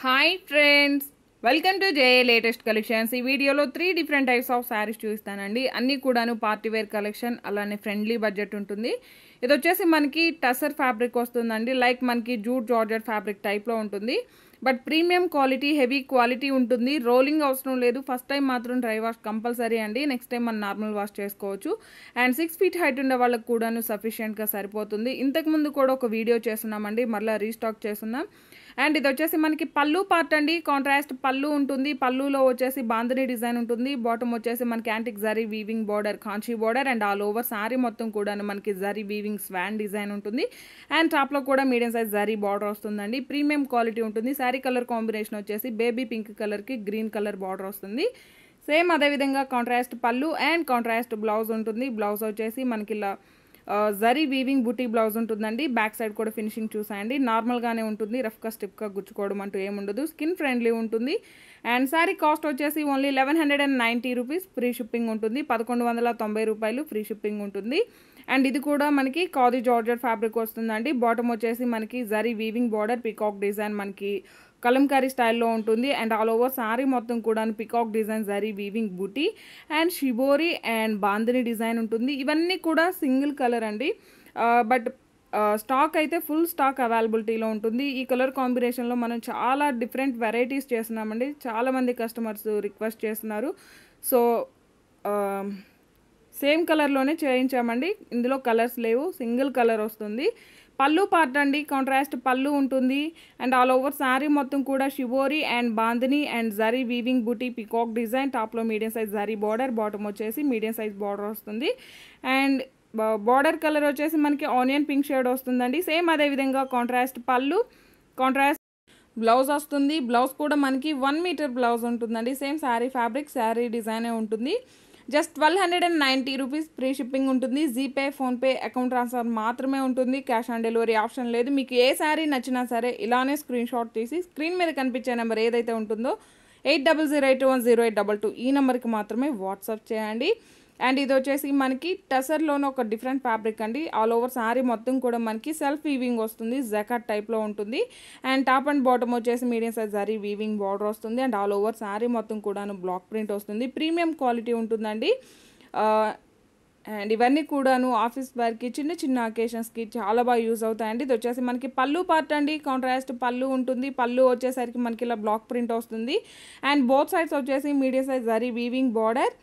Hi friends, welcome to J latest collections. ఈ వీడియోలో 3 different types of saris చూపిస్తానండి. అన్నీ కూడాను పార్టీ వేర్ కలెక్షన్, అలానే ఫ్రెండ్లీ బడ్జెట్ ఉంటుంది. ఇది వచ్చేసి మనకి టసర్ ఫ్యాబ్రిక్ వస్తుందండి. లైక్ మనకి జూట్ జార్జెట్ ఫ్యాబ్రిక్ టైప్లో ఉంటుంది. But premium quality, heavy quality ఉంటుంది. రోలింగ్ అవసరం లేదు. ఫస్ట్ టైం మాత్రం డ్రై వాష్ కంపల్సరీ అండి. నెక్స్ట్ టైం మనం నార్మల్ వాష్ చేసుకోవచ్చు. అండ్ 6 feet హైట్ ఉండే వాళ్ళకి కూడాను సఫిషియెంట్గా సరిపోతుంది. ఇంతకుముందు కూడా ఒక వీడియో చేస్తున్నామండి, మళ్ళీ రీస్టాక్ చేస్తున్నాం. అండ్ ఇది వచ్చేసి మనకి పళ్ళు పార్ట్ అండి. కాంట్రాస్ట్ పళ్ళు ఉంటుంది. పళ్ళులో వచ్చేసి బాంధనీ డిజైన్ ఉంటుంది. బాటమ్ వచ్చేసి మనకి antique zari weaving border, Kanchi border and all over sorry మొత్తం కూడా మనకి జరీ వీవింగ్ స్వాన్ డిజైన్ ఉంటుంది. అండ్ టాప్లో కూడా మీడియం సైజ్ జరీ బార్డర్ వస్తుందండి. ప్రీమియం క్వాలిటీ ఉంటుంది. శారీ కలర్ కాంబినేషన్ వచ్చేసి బేబీ పింక్ కలర్కి గ్రీన్ కలర్ బార్డర్ వస్తుంది. సేమ్ అదేవిధంగా కాంట్రాస్ట్ పళ్ళు అండ్ కాంట్రాస్ట్ బ్లౌజ్ ఉంటుంది. బ్లౌజ్ వచ్చేసి మనకి ఇలా జరీ వీవింగ్ బుటీ బ్లౌజ్ ఉంటుందండి. బ్యాక్ సైడ్ కూడా ఫినిషింగ్ చూసాయండి. నార్మల్గానే ఉంటుంది. రఫ్గా స్టిప్గా గుచ్చుకోవడం అంటూ ఏముండదు. స్కిన్ ఫ్రెండ్లీ ఉంటుంది. అండ్ శారీ కాస్ట్ వచ్చేసి ఓన్లీ 1190 రూపీస్. ఫ్రీ షిప్పింగ్ ఉంటుంది. 1190 రూపాయలు ఫ్రీ షిప్పింగ్ ఉంటుంది. అండ్ ఇది కూడా మనకి ఖాదీ జార్జెట్ ఫ్యాబ్రిక్ వస్తుందండి. బాటమ్ వచ్చేసి మనకి zari weaving border, peacock design మనకి కలంకారీ స్టైల్లో ఉంటుంది. అండ్ ఆల్ ఓవర్ సారీ మొత్తం కూడా peacock design zari weaving buti and shibori and bandhani design ఉంటుంది. ఇవన్నీ కూడా సింగిల్ కలర్ అండి. బట్ స్టాక్ అయితే ఫుల్ స్టాక్ అవైలబిలిటీలో ఉంటుంది. ఈ కలర్ కాంబినేషన్లో మనం చాలా డిఫరెంట్ వెరైటీస్ చేస్తున్నామండి. చాలామంది కస్టమర్స్ రిక్వెస్ట్ చేస్తున్నారు. సో సేమ్ కలర్లోనే చేయించామండి. ఇందులో కలర్స్ లేవు, సింగిల్ కలర్ వస్తుంది. పళ్ళు పార్ట్ అండి. కాంట్రాస్ట్ పళ్ళు ఉంటుంది. అండ్ ఆల్ ఓవర్ శారీ మొత్తం కూడా shibori and bandhani and zari weaving buti peacock design. టాప్లో medium size zari border, bottom వచ్చేసి మీడియం సైజ్ బార్డర్ వస్తుంది. అండ్ బార్డర్ కలర్ వచ్చేసి మనకి ఆనియన్ పింక్ షేడ్ వస్తుందండి. సేమ్ అదేవిధంగా కాంట్రాస్ట్ పళ్ళు, కాంట్రాస్ట్ బ్లౌజ్ వస్తుంది. బ్లౌజ్ కూడా మనకి 1 మీటర్ బ్లౌజ్ ఉంటుందండి. సేమ్ శారీ ఫ్యాబ్రిక్, శారీ డిజైనే ఉంటుంది. జస్ట్ 1290 రూపీస్ ఫ్రీ షిప్పింగ్ ఉంటుంది. జీపే, ఫోన్పే, అకౌంట్ ట్రాన్స్ఫర్ మాత్రమే ఉంటుంది. క్యాష్ ఆన్ డెలివరీ ఆప్షన్ లేదు. మీకు ఏ శారీ నచ్చినా సరే ఇలానే స్క్రీన్ షాట్ తీసి స్క్రీన్ మీద కనిపించే నెంబర్ ఏదైతే ఉంటుందో 8008100822 ఈ నెంబర్కి మాత్రమే వాట్సాప్ చేయండి. అండ్ ఇది వచ్చేసి మనకి టసర్లోనే ఒక డిఫరెంట్ ఫ్యాబ్రిక్ అండి. ఆల్ ఓవర్ శారీ మొత్తం కూడా మనకి సెల్ఫ్ వీవింగ్ వస్తుంది. జకాట్ టైప్లో ఉంటుంది. అండ్ టాప్ అండ్ బాటమ్ వచ్చేసి medium size zari weaving border వస్తుంది. అండ్ ఆల్ ఓవర్ శారీ మొత్తం కూడాను బ్లాక్ ప్రింట్ వస్తుంది. ప్రీమియం క్వాలిటీ ఉంటుందండి. అండ్ ఇవన్నీ కూడాను ఆఫీస్ వేర్కి, చిన్న చిన్న అకేషన్స్కి చాలా బాగా యూజ్ అవుతాయండి. ఇది వచ్చేసి మనకి పళ్ళు పార్ట్ అండి. కాంట్రాస్ట్ పళ్ళు ఉంటుంది. పళ్ళు వచ్చేసరికి మనకి ఇలా బ్లాక్ ప్రింట్ వస్తుంది. అండ్ బోత్ సైడ్స్ వచ్చేసి medium size zari weaving border,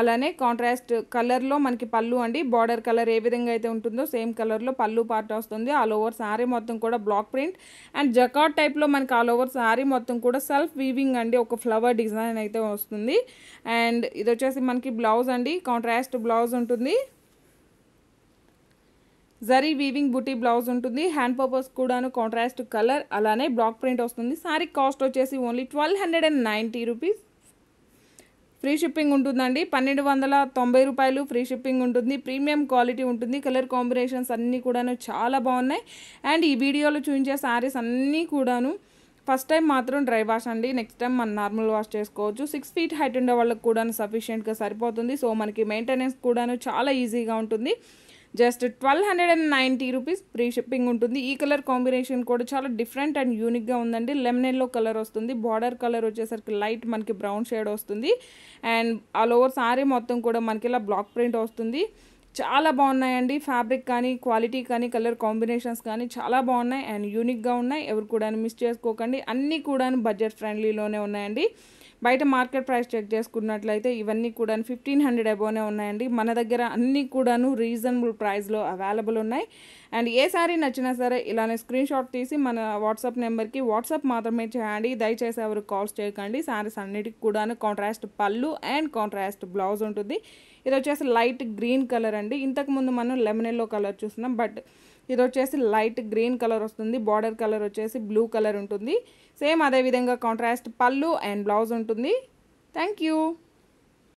అలానే కాంట్రాస్ట్ కలర్లో మనకి పళ్ళు అండి. బార్డర్ కలర్ ఏ విధంగా అయితే ఉంటుందో సేమ్ కలర్లో పళ్ళు పార్ట్ వస్తుంది. ఆల్ ఓవర్ శారీ మొత్తం కూడా బ్లాక్ ప్రింట్ అండ్ జకాట్ టైప్లో మనకి ఆల్ ఓవర్ శారీ మొత్తం కూడా సెల్ఫ్ వీవింగ్ అండి. ఒక ఫ్లవర్ డిజైన్ అయితే వస్తుంది. అండ్ ఇది వచ్చేసి మనకి బ్లౌజ్ అండి. కాంట్రాస్ట్ బ్లౌజ్ ఉంటుంది. జరీ వీవింగ్ బుటీ బ్లౌజ్ ఉంటుంది. హ్యాండ్ పర్పస్ కూడాను కాంట్రాస్ట్ కలర్, అలానే బ్లాక్ ప్రింట్ వస్తుంది. శారీ కాస్ట్ వచ్చేసి ఓన్లీ 1290 రూపీస్. ఫ్రీ షిప్పింగ్ ఉంటుందండి. 1290 రూపాయలు ఫ్రీ షిప్పింగ్ ఉంటుంది. ప్రీమియం క్వాలిటీ ఉంటుంది. కలర్ కాంబినేషన్స్ అన్నీ కూడాను చాలా బాగున్నాయి. అండ్ ఈ వీడియోలో చూపించే శారీస్ అన్నీ కూడాను ఫస్ట్ టైం మాత్రం డ్రై వాష్ అండి. నెక్స్ట్ టైం మనం నార్మల్ వాష్ చేసుకోవచ్చు. 6 feet హైట్ ఉండే వాళ్ళకి కూడాను సఫిషియెంట్గా సరిపోతుంది. సో మనకి మెయింటెనెన్స్ కూడాను చాలా ఈజీగా ఉంటుంది. జస్ట్ 1290 రూపీస్ ఫ్రీ షిప్పింగ్ ఉంటుంది. ఈ కలర్ కాంబినేషన్ కూడా చాలా డిఫరెంట్ అండ్ యూనిక్గా ఉందండి. లెమన్ ఎల్లో కలర్ వస్తుంది. బార్డర్ కలర్ వచ్చేసరికి లైట్ మనకి బ్రౌన్ షేడ్ వస్తుంది. అండ్ ఆల్ ఓవర్ శారీ మొత్తం కూడా మనకి ఇలా బ్లాక్ ప్రింట్ వస్తుంది. చాలా బాగున్నాయండి. ఫ్యాబ్రిక్ కానీ, క్వాలిటీ కానీ, కలర్ కాంబినేషన్స్ కానీ చాలా బాగున్నాయి అండ్ యూనిక్గా ఉన్నాయి. ఎవరు కూడా మిస్ చేసుకోకండి. అన్నీ కూడా బడ్జెట్ ఫ్రెండ్లీలోనే ఉన్నాయండి. బయట మార్కెట్ ప్రైస్ చెక్ చేసుకున్నట్లయితే ఇవన్నీ కూడా 1500 అబోనే ఉన్నాయండి. మన దగ్గర అన్నీ కూడాను రీజనబుల్ ప్రైస్లో అవైలబుల్ ఉన్నాయి. అండ్ ఏ శారీ నచ్చినా సరే ఇలానే స్క్రీన్ షాట్ తీసి మన వాట్సాప్ నెంబర్కి వాట్సాప్ మాత్రమే చేయండి. దయచేసి ఎవరు కాల్స్ చేయకండి. శారీస్ అన్నిటికి కూడాను కాంట్రాస్ట్ పళ్ళు అండ్ కాంట్రాస్ట్ బ్లౌజ్ ఉంటుంది. ఇది వచ్చేసి లైట్ గ్రీన్ కలర్ అండి. ఇంతకుముందు మనం లెమన్ ఎల్లో కలర్ చూస్తున్నాం, బట్ ఇది వచ్చేసి లైట్ గ్రీన్ కలర్ వస్తుంది. బార్డర్ కలర్ వచ్చేసి బ్లూ కలర్ ఉంటుంది. సేమ్ అదేవిధంగా కాంట్రాస్ట్ పళ్ళు అండ్ బ్లౌజ్ ఉంటుంది. Thank you.